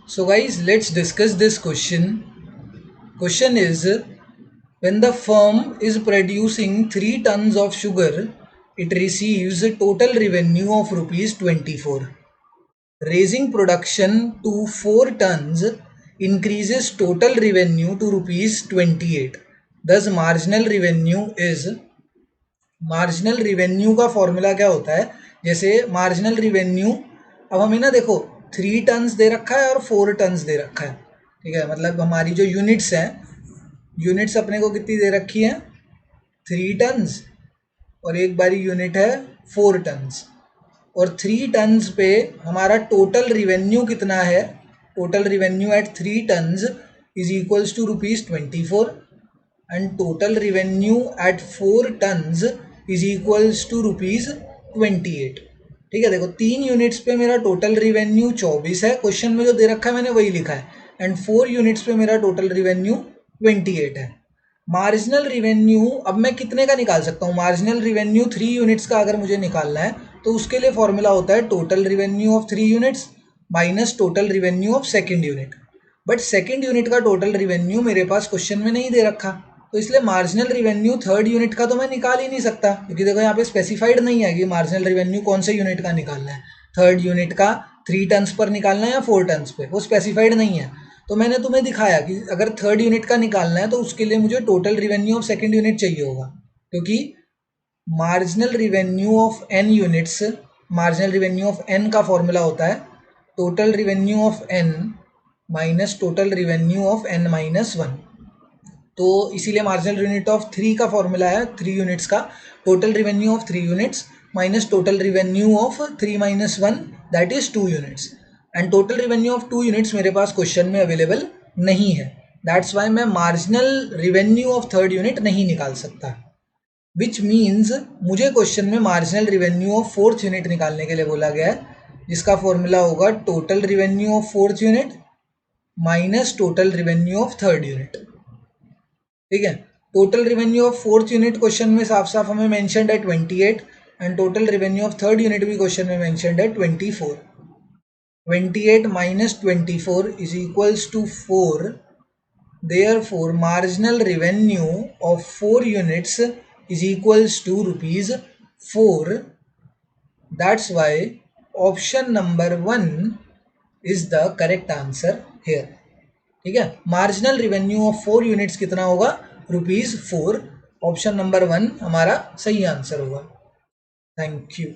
So guys, let's discuss this question. Question is, when the firm is producing 3 tons of sugar, it receives a total revenue of rupees 24. Raising production to 4 tons increases total revenue to rupees 28. Thus marginal revenue का formula क्या होता है? जैसे marginal revenue, अब हमें ना देखो 3 turns दे रखा है और 4 टन्स दे रखा है, ठीक है। मतलब हमारी जो यूनिट्स हैं, यूनिट्स अपने को कितनी दे रखी है? 3 टन्स, और एक बारी यूनिट है 4 टन्स। और 3 टन्स पे हमारा टोटल रिवेन्यू कितना है? Total revenue at 3 tons is equals to rupees 24 and total revenue at 4 tons is equals to rupees 28। ठीक है, देखो 3 यूनिट्स पे मेरा टोटल रिवेन्यू 24 है, क्वेश्चन में जो दे रखा है मैंने वही लिखा है, एंड 4 यूनिट्स पे मेरा टोटल रिवेन्यू 28 है। मार्जिनल रिवेन्यू अब मैं कितने का निकाल सकता हूँ? मार्जिनल रिवेन्यू 3 यूनिट्स का अगर मुझे निकालना है तो उसके लिए फॉर्मूला होता है total revenue of 3 units minus total revenue of second unit. But second unit का टोटल रिवेन्यू मेरे पास क्वेश्चन में नहीं दे रखा, तो इसलिए मार्जिनल रिवेन्यू थर्ड यूनिट का तो मैं निकाल ही नहीं सकता, क्योंकि देखो यहाँ पे स्पेसिफाइड नहीं है कि मार्जिनल रिवेन्यू कौन से यूनिट का निकालना है, थर्ड यूनिट का 3 टन्स पर निकालना है या 4 टन्स पे, वो स्पेसिफाइड नहीं है। तो मैंने तुम्हें दिखाया कि अगर थर्ड यूनिट का निकालना है तो उसके लिए मुझे total revenue of second unit चाहिए होगा, क्योंकि marginal revenue of N units, marginal revenue of N का फॉर्मूला होता है total revenue of N minus total revenue of N minus 1। तो इसीलिए मार्जिनल यूनिट ऑफ 3 का फॉर्मूला है 3 यूनिट्स का total revenue of 3 units minus total revenue of 3 minus 1 that is 2 units, and total revenue of 2 units मेरे पास question में available नहीं है। That's why मैं marginal revenue of third unit नहीं निकाल सकता, विच मीन्स मुझे क्वेश्चन में marginal revenue of fourth unit निकालने के लिए बोला गया है, जिसका फॉर्मूला होगा total revenue of fourth unit minus total revenue of third unit. ठीक है, total revenue of fourth unit question में साफ साफ हमें मेंशन्ड है 28, and total revenue of third unit भी क्वेश्चन में मेंशन्ड है 24। 28 minus 24 is equals to 4. Therefore, marginal revenue of 4 units is equals to rupees 4. That's why option number 1 is the correct answer here. ठीक है, marginal revenue of 4 units कितना होगा? Rupees 4। Option number 1 हमारा सही answer होगा। Thank you.